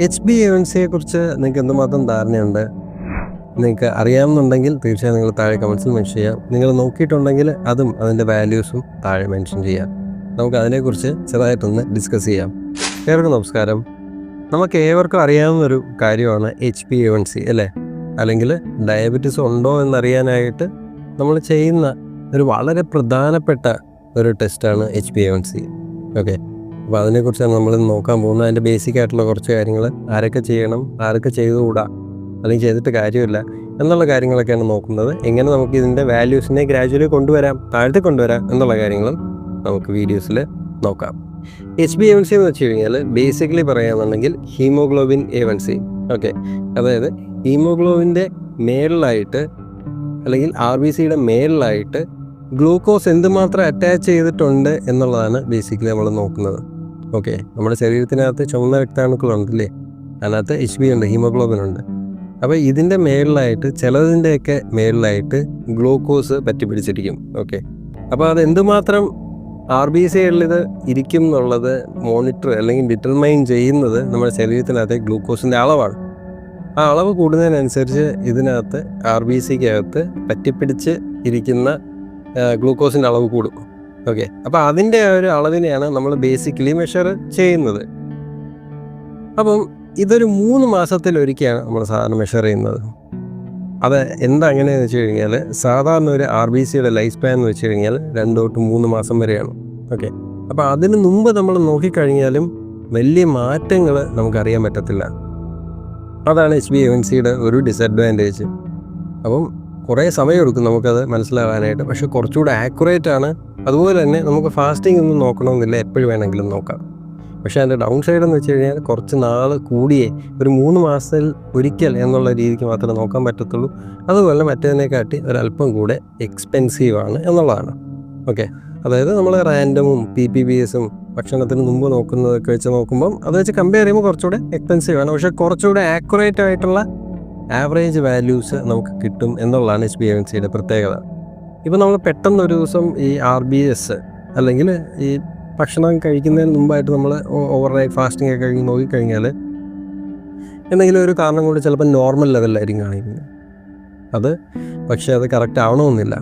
HbA1c കുറിച്ച് നിങ്ങൾക്ക് എന്തുമാത്രം ധാരണയുണ്ട്? നിങ്ങൾക്ക് അറിയാമെന്നുണ്ടെങ്കിൽ തീർച്ചയായും നിങ്ങൾ താഴെ കമൻസിൽ മെൻഷൻ ചെയ്യാം. നിങ്ങൾ നോക്കിയിട്ടുണ്ടെങ്കിൽ അതും അതിൻ്റെ വാല്യൂസും താഴെ മെൻഷൻ ചെയ്യാം. നമുക്ക് അതിനെക്കുറിച്ച് ചെറുതായിട്ടൊന്ന് ഡിസ്കസ് ചെയ്യാം. ഏവർക്കും നമസ്കാരം. നമുക്ക് ഏവർക്കും അറിയാവുന്നൊരു കാര്യമാണ് HbA1c അല്ലേ? അല്ലെങ്കിൽ ഡയബറ്റീസ് ഉണ്ടോ എന്നറിയാനായിട്ട് നമ്മൾ ചെയ്യുന്ന ഒരു വളരെ പ്രധാനപ്പെട്ട ഒരു ടെസ്റ്റാണ് HbA1c. ഓക്കെ, അപ്പോൾ അതിനെക്കുറിച്ചാണ് നമ്മൾ നോക്കാൻ പോകുന്നത്. അതിൻ്റെ ബേസിക് ആയിട്ടുള്ള കുറച്ച് കാര്യങ്ങൾ, ആരൊക്കെ ചെയ്യണം, ആരൊക്കെ ചെയ്തുകൂടാ, അല്ലെങ്കിൽ ചെയ്തിട്ട് കാര്യമില്ല എന്നുള്ള കാര്യങ്ങളൊക്കെയാണ് നോക്കുന്നത്. എങ്ങനെ നമുക്ക് ഇതിൻ്റെ വാല്യൂസിനെ ഗ്രാജുവലി താഴ്ത്തി കൊണ്ടുവരാം എന്നുള്ള കാര്യങ്ങളും നമുക്ക് വീഡിയോസിൽ നോക്കാം. HbA1c എന്ന് വെച്ച് കഴിഞ്ഞാൽ ബേസിക്കലി പറയുകയാണെന്നുണ്ടെങ്കിൽ ഹീമോഗ്ലോബിൻ A1c. ഓക്കെ, അതായത് ഹീമോഗ്ലോബിൻ്റെ മേളിലായിട്ട് അല്ലെങ്കിൽ RBCയുടെ മേളിലായിട്ട് ഗ്ലൂക്കോസ് എന്തുമാത്രം അറ്റാച്ച് ചെയ്തിട്ടുണ്ട് എന്നുള്ളതാണ് ബേസിക്കലി നമ്മൾ നോക്കുന്നത്. ഓക്കെ, നമ്മുടെ ശരീരത്തിനകത്ത് ചുവന്ന രക്താണുക്കളുണ്ടല്ലേ, അതിനകത്ത് HB ഉണ്ട്, ഹീമോഗ്ലോബിൻ ഉണ്ട്. അപ്പോൾ ഇതിൻ്റെ മേളിലായിട്ട് ചിലതിൻ്റെയൊക്കെ മേളിലായിട്ട് ഗ്ലൂക്കോസ് പറ്റിപ്പിടിച്ചിരിക്കും. ഓക്കെ, അപ്പോൾ അത് എന്തുമാത്രം RBCകളിൽ ഇത് ഇരിക്കും എന്നുള്ളത് മോണിറ്റർ അല്ലെങ്കിൽ ഡിറ്റർമൈൻ ചെയ്യുന്നത് നമ്മുടെ ശരീരത്തിനകത്തെ ഗ്ലൂക്കോസിൻ്റെ അളവാണ്. ആ അളവ് കൂടുന്നതിനനുസരിച്ച് ഇതിനകത്ത് RBCക്കകത്ത് പറ്റിപ്പിടിച്ച് ഇരിക്കുന്ന ഗ്ലൂക്കോസിൻ്റെ അളവ് കൂടും. ഓക്കെ, അപ്പോൾ അതിൻ്റെ ഒരു അളവിനെയാണ് നമ്മൾ ബേസിക്കലി മെഷർ ചെയ്യുന്നത്. അപ്പം ഇതൊരു 3 മാസത്തിലൊരിക്കലാണ് നമ്മൾ സാധാരണ മെഷർ ചെയ്യുന്നത്. അത് എന്താ എങ്ങനെയാണെന്ന് വെച്ച് കഴിഞ്ഞാൽ സാധാരണ ഒരു RBCയുടെ ലൈഫ് സ്പാൻ എന്ന് വെച്ച് കഴിഞ്ഞാൽ 2 തൊട്ട് 3 മാസം വരെയാണ്. ഓക്കെ, അപ്പോൾ അതിന് മുമ്പ് നമ്മൾ നോക്കിക്കഴിഞ്ഞാലും വലിയ മാറ്റങ്ങൾ നമുക്കറിയാൻ പറ്റത്തില്ല. അതാണ് HbA1cയുടെ ഒരു ഡിസഡ്വാൻറ്റേജ്. അപ്പം കുറേ സമയമെടുക്കും നമുക്കത് മനസ്സിലാകാനായിട്ട്, പക്ഷെ കുറച്ചുകൂടെ ആക്യുറേറ്റ് ആണ്. അതുപോലെ തന്നെ നമുക്ക് ഫാസ്റ്റിംഗ് ഒന്നും നോക്കണമെന്നില്ല, എപ്പോഴും വേണമെങ്കിലും നോക്കാം. പക്ഷേ അതിൻ്റെ ഡൗൺ സൈഡ് എന്ന് വെച്ച് കഴിഞ്ഞാൽ കുറച്ച് നാൾ കൂടിയേ ഒരു 3 മാസത്തിൽ ഒരിക്കൽ എന്നുള്ള രീതിക്ക് മാത്രമേ നോക്കാൻ പറ്റത്തുള്ളൂ. അതുപോലെ മറ്റേതിനെക്കാട്ടി ഒരല്പം കൂടെ എക്സ്പെൻസീവാണ് എന്നുള്ളതാണ്. ഓക്കെ, അതായത് നമ്മൾ റാൻഡമും PPBSും ഭക്ഷണത്തിന് മുമ്പ് നോക്കുന്നതൊക്കെ വെച്ച് നോക്കുമ്പം അത് വെച്ച് കമ്പയർ ചെയ്യുമ്പോൾ കുറച്ചുകൂടെ എക്സ്പെൻസീവാണ്. പക്ഷേ കുറച്ചുകൂടെ ആക്യുറേറ്റ് ആയിട്ടുള്ള ആവറേജ് വാല്യൂസ് നമുക്ക് കിട്ടും എന്നുള്ളതാണ് HbA1cയുടെ പ്രത്യേകത. ഇപ്പോൾ നമ്മൾ പെട്ടെന്ന് ഒരു ദിവസം ഈ RBS അല്ലെങ്കിൽ ഈ ഭക്ഷണം കഴിക്കുന്നതിന് മുമ്പായിട്ട് നമ്മൾ ഓവർനൈറ്റ് ഫാസ്റ്റിംഗ് ഒക്കെ കഴിഞ്ഞ് നോക്കിക്കഴിഞ്ഞാൽ എന്തെങ്കിലും ഒരു കാരണം കൊണ്ട് ചിലപ്പോൾ നോർമൽ ലെവലിലായിരിക്കും കാണിക്കുന്നത്. പക്ഷേ അത് കറക്റ്റ് ആവണമെന്നില്ല.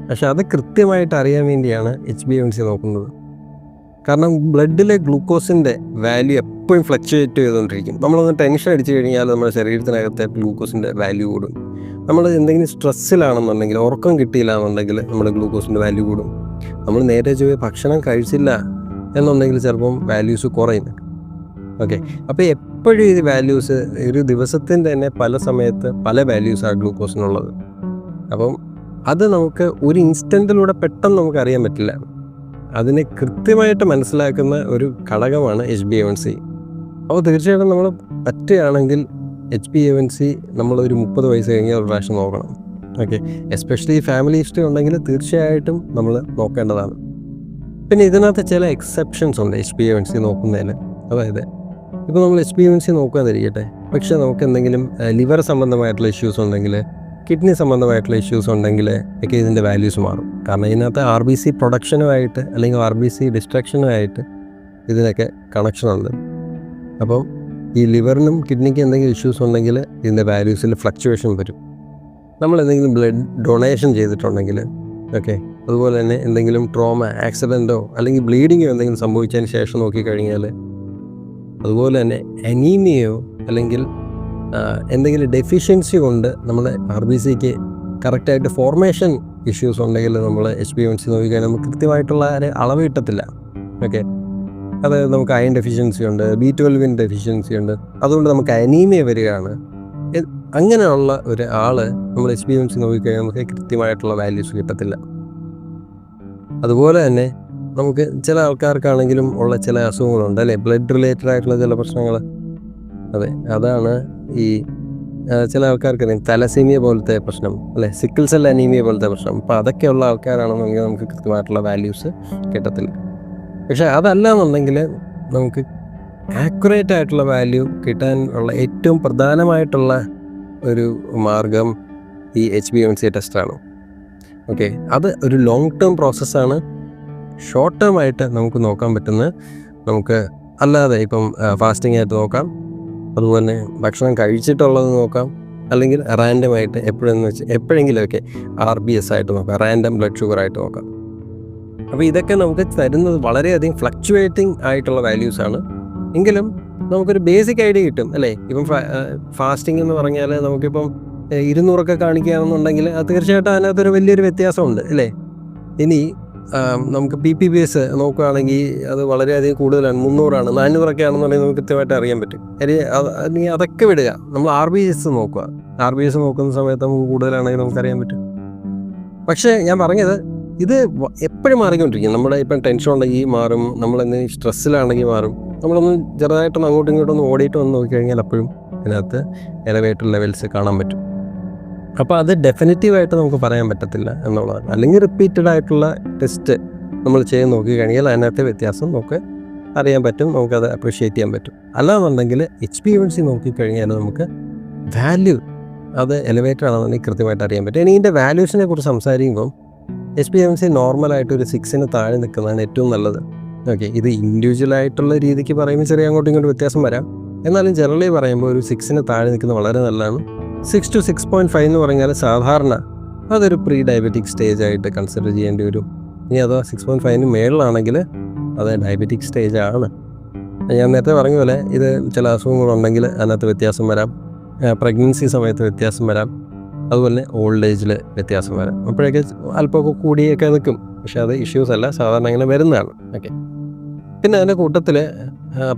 പക്ഷെ അത് കൃത്യമായിട്ട് അറിയാൻ വേണ്ടിയാണ് HbA1c നോക്കുന്നത്. കാരണം ബ്ലഡിലെ ഗ്ലൂക്കോസിൻ്റെ വാല്യൂ എപ്പോഴും ഫ്ലക്ച്വേറ്റ് ചെയ്തുകൊണ്ടിരിക്കും. നമ്മളൊന്ന് ടെൻഷൻ അടിച്ചു കഴിഞ്ഞാൽ നമ്മുടെ ശരീരത്തിനകത്തെ ഗ്ലൂക്കോസിൻ്റെ വാല്യൂ കൂടും. നമ്മൾ എന്തെങ്കിലും സ്ട്രെസ്സിലാണെന്നുണ്ടെങ്കിൽ, ഉറക്കം കിട്ടിയില്ല എന്നുണ്ടെങ്കിൽ നമ്മുടെ ഗ്ലൂക്കോസിൻ്റെ വാല്യൂ കൂടും. നമ്മൾ നേരെ ഭക്ഷണം കഴിച്ചില്ല എന്നുണ്ടെങ്കിൽ ചിലപ്പം വാല്യൂസ് കുറയും. ഓക്കെ, അപ്പോൾ എപ്പോഴും ഈ വാല്യൂസ് ഒരു ദിവസത്തിൻ്റെ തന്നെ പല സമയത്ത് പല വാല്യൂസാണ് ഗ്ലൂക്കോസിനുള്ളത്. അപ്പം അത് നമുക്ക് ഒരു ഇൻസ്റ്റൻറ്റിലൂടെ പെട്ടെന്ന് നമുക്ക് അറിയാൻ പറ്റില്ല. അതിനെ കൃത്യമായിട്ട് മനസ്സിലാക്കുന്ന ഒരു ഘടകമാണ് HbA1c. അപ്പോൾ തീർച്ചയായിട്ടും നമ്മൾ പറ്റുകയാണെങ്കിൽ HbA1c നമ്മളൊരു 30 വയസ്സ് കഴിഞ്ഞാൽ ഒരു പ്രാവശ്യം നോക്കണം. ഓക്കെ, എസ്പെഷ്യലി ഫാമിലി ഹിസ്റ്ററി ഉണ്ടെങ്കിൽ തീർച്ചയായിട്ടും നമ്മൾ നോക്കേണ്ടതാണ്. പിന്നെ ഇതിനകത്ത് ചില എക്സെപ്ഷൻസ് ഉണ്ട് HbA1c നോക്കുന്നതിന്. അതായത് ഇപ്പോൾ നമ്മൾ HbA1c നോക്കാതിരിക്കട്ടെ, പക്ഷേ നമുക്ക് എന്തെങ്കിലും ലിവർ സംബന്ധമായിട്ടുള്ള ഇഷ്യൂസ് ഉണ്ടെങ്കിൽ, കിഡ്നി സംബന്ധമായിട്ടുള്ള ഇഷ്യൂസ് ഉണ്ടെങ്കിൽ ഒക്കെ ഇതിൻ്റെ വാല്യൂസ് മാറും. കാരണം ഇതിനകത്ത് RBC പ്രൊഡക്ഷനുമായിട്ട് അല്ലെങ്കിൽ RBC ഡിസ്ട്രക്ഷനുമായിട്ട് ഇതിനൊക്കെ കണക്ഷനുണ്ട്. അപ്പം ഈ ലിവറിനും കിഡ്നിക്കും എന്തെങ്കിലും ഇഷ്യൂസ് ഉണ്ടെങ്കിൽ ഇതിൻ്റെ വാല്യൂസിൽ ഫ്ലക്ച്വേഷൻ വരും. നമ്മൾ എന്തെങ്കിലും ബ്ലഡ് ഡൊണേഷൻ ചെയ്തിട്ടുണ്ടെങ്കിൽ, ഓക്കെ, അതുപോലെ തന്നെ എന്തെങ്കിലും ട്രോമ, ആക്സിഡൻറ്റോ അല്ലെങ്കിൽ ബ്ലീഡിങ്ങോ എന്തെങ്കിലും സംഭവിച്ചതിന് ശേഷം നോക്കിക്കഴിഞ്ഞാൽ, അതുപോലെ തന്നെ അനീമിയയോ അല്ലെങ്കിൽ എന്തെങ്കിലും ഡെഫിഷ്യൻസി കൊണ്ട് നമ്മുടെ RBCക്ക് കറക്റ്റായിട്ട് ഫോർമേഷൻ ഇഷ്യൂസ് ഉണ്ടെങ്കിൽ നമ്മൾ HbA1c നോക്കിക്കഴിഞ്ഞാൽ നമുക്ക് കൃത്യമായിട്ടുള്ള അളവ് കിട്ടത്തില്ല. ഓക്കെ, അതായത് നമുക്ക് അയൺ ഡെഫിഷ്യൻസി ഉണ്ട്, B12 ഡെഫിഷ്യൻസി ഉണ്ട്, അതുകൊണ്ട് നമുക്ക് അനീമിയ വരികയാണ്. അങ്ങനെയുള്ള ഒരാൾ നമ്മൾ HbA1c നോക്കിക്കഴിഞ്ഞാൽ നമുക്ക് കൃത്യമായിട്ടുള്ള വാല്യൂസ് കിട്ടത്തില്ല. അതുപോലെ തന്നെ നമുക്ക് ചില ആൾക്കാർക്കാണെങ്കിലും ഉള്ള ചില അസുഖങ്ങളുണ്ട് അല്ലേ, ബ്ലഡ് റിലേറ്റഡ് ആയിട്ടുള്ള ചില പ്രശ്നങ്ങൾ. അതെ, അതാണ് ഈ ചില ആൾക്കാർക്ക് തലസീമിയ പോലത്തെ പ്രശ്നം അല്ലേ, സിക്കിൾ സെൽ അനീമിയ പോലത്തെ പ്രശ്നം. അപ്പോൾ അതൊക്കെയുള്ള ആൾക്കാരാണെന്നുണ്ടെങ്കിൽ നമുക്ക് കൃത്യമായിട്ടുള്ള വാല്യൂസ് കിട്ടത്തില്ല. പക്ഷേ അതല്ല എന്നുണ്ടെങ്കിൽ നമുക്ക് ആക്യുറേറ്റ് ആയിട്ടുള്ള വാല്യൂ കിട്ടാൻ ഉള്ള ഏറ്റവും പ്രധാനമായിട്ടുള്ള ഒരു മാർഗം ഈ HbA1c ടെസ്റ്റാണ്. ഓക്കെ, അത് ഒരു ലോങ് ടേം പ്രോസസ്സാണ്. ഷോർട്ട് ടേം ആയിട്ട് നമുക്ക് നോക്കാൻ പറ്റുന്നത് നമുക്ക് അല്ലാതെ ഇപ്പം ഫാസ്റ്റിംഗ് ആയിട്ട് നോക്കാം, അതുപോലെ ഭക്ഷണം കഴിച്ചിട്ടുള്ളത് നോക്കാം, അല്ലെങ്കിൽ റാൻഡമായിട്ട് എപ്പോഴെങ്കിലുമൊക്കെ RBS ആയിട്ട് നോക്കാം, റാൻഡം ബ്ലഡ് ഷുഗർ ആയിട്ട് നോക്കാം. അപ്പോൾ ഇതൊക്കെ നമുക്ക് തരുന്നത് വളരെയധികം ഫ്ലക്ച്വേറ്റിംഗ് ആയിട്ടുള്ള വാല്യൂസാണ്. എങ്കിലും നമുക്കൊരു ബേസിക് ഐഡിയ കിട്ടും അല്ലേ. ഇപ്പം ഫാസ്റ്റിംഗ് എന്ന് പറഞ്ഞാൽ നമുക്കിപ്പം 200 കാണിക്കുകയാണെന്നുണ്ടെങ്കിൽ അത് തീർച്ചയായിട്ടും അതിനകത്തൊരു വലിയൊരു വ്യത്യാസമുണ്ട് അല്ലേ. ഇനി നമുക്ക് PPBS നോക്കുകയാണെങ്കിൽ അത് വളരെയധികം കൂടുതലാണ്, 300 400 ആണെന്നുണ്ടെങ്കിൽ നമുക്ക് കൃത്യമായിട്ട് അറിയാൻ പറ്റും. ഇനി അതൊക്കെ വിടുക, നമ്മൾ RBS നോക്കുക. RBS നോക്കുന്ന സമയത്ത് നമുക്ക് കൂടുതലാണെങ്കിൽ നമുക്കറിയാൻ പറ്റും. പക്ഷേ ഞാൻ പറഞ്ഞത് ഇത് എപ്പോഴും മാറിക്കൊണ്ടിരിക്കും. നമ്മുടെ ഇപ്പം ടെൻഷൻ ഉണ്ടെങ്കിൽ മാറും, നമ്മളെന്തെങ്കിലും സ്ട്രെസ്സിലാണെങ്കിൽ മാറും. നമ്മളൊന്ന് ചെറുതായിട്ടൊന്ന് അങ്ങോട്ടും ഇങ്ങോട്ടൊന്ന് ഓടിയിട്ട് വന്ന് നോക്കിക്കഴിഞ്ഞാൽ അപ്പോഴും അതിനകത്ത് എലവേറ്റഡ് ലെവൽസ് കാണാൻ പറ്റും. അപ്പോൾ അത് ഡെഫിനറ്റീവായിട്ട് നമുക്ക് പറയാൻ പറ്റത്തില്ല എന്നുള്ളതാണ്. അല്ലെങ്കിൽ റിപ്പീറ്റഡ് ആയിട്ടുള്ള ടെസ്റ്റ് നമ്മൾ ചെയ്ത് നോക്കിക്കഴിഞ്ഞാൽ അതിനകത്തെ വ്യത്യാസം നമുക്ക് അറിയാൻ പറ്റും, നമുക്കത് അപ്രീഷിയേറ്റ് ചെയ്യാൻ പറ്റും. അല്ലാന്നുണ്ടെങ്കിൽ HbA1c നോക്കിക്കഴിഞ്ഞാൽ നമുക്ക് വാല്യൂ അത് എലവേറ്റഡ് ആണെന്നുണ്ടെങ്കിൽ കൃത്യമായിട്ട് അറിയാൻ പറ്റും. ഇനി ഇതിൻ്റെ വാല്യൂസിനെ കുറിച്ച് സംസാരിക്കുമ്പം HbA1c നോർമലായിട്ട് ഒരു 6 താഴെ നിൽക്കുന്നതാണ് ഏറ്റവും നല്ലത്. ഓക്കെ, ഇത് ഇൻഡിവിജ്വലായിട്ടുള്ള രീതിക്ക് പറയുമ്പോൾ ചെറിയ അങ്ങോട്ടും ഇങ്ങോട്ടും വ്യത്യാസം വരാം. എന്നാലും ജനറലി പറയുമ്പോൾ ഒരു 6 താഴെ നിൽക്കുന്നത് വളരെ നല്ലതാണ്. 6 to 6.5 എന്ന് പറഞ്ഞാൽ സാധാരണ അതൊരു പ്രീ ഡയബറ്റിക് സ്റ്റേജ് ആയിട്ട് കൺസിഡർ ചെയ്യേണ്ടി വരും. ഇനി അഥവാ 6.5 മേളിലാണെങ്കിൽ അത് ഡയബറ്റിക് സ്റ്റേജ് ആണ്. ഞാൻ നേരത്തെ പറഞ്ഞ പോലെ ഇത് ചില അസുഖങ്ങളുണ്ടെങ്കിൽ അതിനകത്ത് വ്യത്യാസം വരാം, പ്രഗ്നൻസി സമയത്ത് വ്യത്യാസം വരാം, അതുപോലെ ഓൾഡ് ഏജിൽ വ്യത്യാസം വരാം. അപ്പോഴൊക്കെ അല്പമൊക്കെ കൂടിയൊക്കെ നിൽക്കും. പക്ഷേ അത് ഇഷ്യൂസ് അല്ല, സാധാരണ അങ്ങനെ വരുന്നതാണ്. ഓക്കെ, പിന്നെ അതിൻ്റെ കൂട്ടത്തിൽ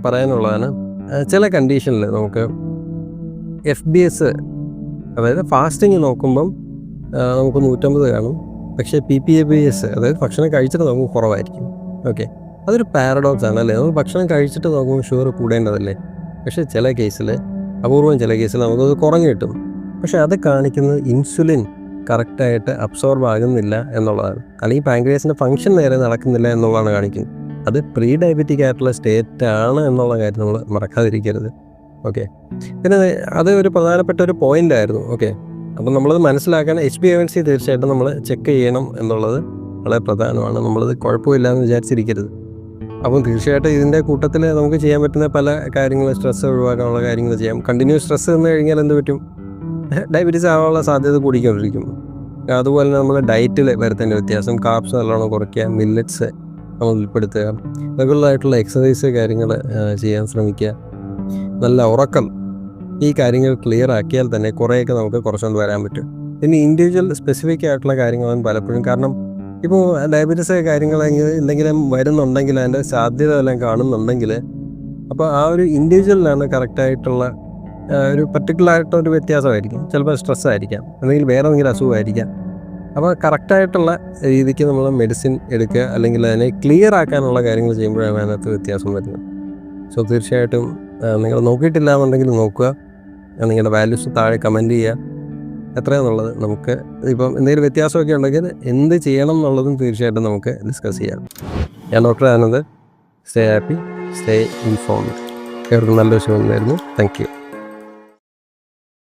പറയാനുള്ളതാണ്, ചില കണ്ടീഷനിൽ നമുക്ക് FBS അതായത് ഫാസ്റ്റിങ് നോക്കുമ്പം നമുക്ക് 150 കാണും. പക്ഷേ PPABS അതായത് ഭക്ഷണം കഴിച്ചിട്ട് നമുക്ക് കുറവായിരിക്കും. ഓക്കെ, അതൊരു പാരഡോക്സ് ആണ് അല്ലേ. നമ്മൾ ഭക്ഷണം കഴിച്ചിട്ട് നോക്കുമ്പോൾ ഷുഗർ കൂടേണ്ടതല്ലേ. പക്ഷേ ചില കേസിൽ, അപൂർവം ചില കേസിൽ നമുക്കത് കുറഞ്ഞു കിട്ടും. പക്ഷേ അത് കാണിക്കുന്നത് ഇൻസുലിൻ കറക്റ്റായിട്ട് അബ്സോർബ് ആകുന്നില്ല എന്നുള്ളതാണ്, അല്ലെങ്കിൽ പാൻക്രിയാസിൻ്റെ ഫംഗ്ഷൻ നേരെ നടക്കുന്നില്ല എന്നുള്ളതാണ് കാണിക്കുന്നത്. അത് പ്രീ ഡയബറ്റിക് ആയിട്ടുള്ള സ്റ്റേറ്റ് ആണ് എന്നുള്ള കാര്യം നമ്മൾ മറക്കാതിരിക്കരുത്. ഓക്കെ, പിന്നെ അത് ഒരു പ്രധാനപ്പെട്ട ഒരു പോയിൻ്റ് ആയിരുന്നു. ഓക്കെ, അപ്പം നമ്മളത് മനസ്സിലാക്കാൻ HbA1c തീർച്ചയായിട്ടും നമ്മൾ ചെക്ക് ചെയ്യണം എന്നുള്ളത് വളരെ പ്രധാനമാണ്. നമ്മളത് കുഴപ്പമില്ല എന്ന് വിചാരിച്ചിരിക്കരുത്. അപ്പം തീർച്ചയായിട്ടും ഇതിൻ്റെ കൂട്ടത്തിൽ നമുക്ക് ചെയ്യാൻ പറ്റുന്ന പല കാര്യങ്ങൾ, സ്ട്രെസ്സ് ഒഴിവാക്കാനുള്ള കാര്യങ്ങൾ ചെയ്യാം. കണ്ടിന്യൂസ് സ്ട്രെസ്സ് വന്നു കഴിഞ്ഞാൽ എന്ത് പറ്റും, ഡയബറ്റീസ് ആവാനുള്ള സാധ്യത കൂടിക്കൊണ്ടിരിക്കും. അതുപോലെ തന്നെ നമ്മൾ ഡയറ്റിൽ വരുത്തേണ്ട വ്യത്യാസം, കാർബ്സ് നല്ലോണം കുറയ്ക്കുക, മില്ലറ്റ്സ് നമ്മൾ ഉൾപ്പെടുത്തുക, റെഗുലറായിട്ടുള്ള എക്സസൈസ് കാര്യങ്ങൾ ചെയ്യാൻ ശ്രമിക്കുക, നല്ല ഉറക്കം, ഈ കാര്യങ്ങൾ ക്ലിയർ ആക്കിയാൽ തന്നെ കുറേയൊക്കെ നമുക്ക് കുറച്ചുകൊണ്ട് വരാൻ പറ്റും. ഇനി ഇൻഡിവിജ്വൽ സ്പെസിഫിക് ആയിട്ടുള്ള കാര്യങ്ങളാണ് പലപ്പോഴും, കാരണം ഇപ്പോൾ ഡയബറ്റീസ് കാര്യങ്ങൾ എന്തെങ്കിലും വരുന്നുണ്ടെങ്കിൽ അതിൻ്റെ സാധ്യത എല്ലാം കാണുന്നുണ്ടെങ്കിൽ അപ്പോൾ ആ ഒരു ഇൻഡിവിജ്വലിനാണ് കറക്റ്റായിട്ടുള്ള ഒരു പർട്ടിക്കുലറായിട്ടൊരു വ്യത്യാസമായിരിക്കും. ചിലപ്പോൾ സ്ട്രെസ്സായിരിക്കാം, അല്ലെങ്കിൽ വേറെ എന്തെങ്കിലും അസുഖമായിരിക്കാം. അപ്പോൾ കറക്റ്റായിട്ടുള്ള രീതിക്ക് നമ്മൾ മെഡിസിൻ എടുക്കുക, അല്ലെങ്കിൽ അതിനെ ക്ലിയർ ആക്കാനുള്ള കാര്യങ്ങൾ ചെയ്യുമ്പോഴാണ് അതിനകത്ത് വ്യത്യാസം വരുന്നത്. സോ തീർച്ചയായിട്ടും നിങ്ങൾ നോക്കിയിട്ടില്ല എന്നുണ്ടെങ്കിൽ നോക്കുക, നിങ്ങളുടെ വാല്യൂസ് താഴെ കമൻറ്റ് ചെയ്യുക. എത്രയാണെന്നുള്ളത് നമുക്ക് ഇപ്പം എന്തെങ്കിലും വ്യത്യാസമൊക്കെ ഉണ്ടെങ്കിൽ എന്ത് ചെയ്യണം എന്നുള്ളതും തീർച്ചയായിട്ടും നമുക്ക് ഡിസ്കസ് ചെയ്യാം. ഞാൻ doctor Anand. Stay happy, stay informed. നല്ലൊരു ഷോ ഉണ്ടായിരുന്നു. Thank you.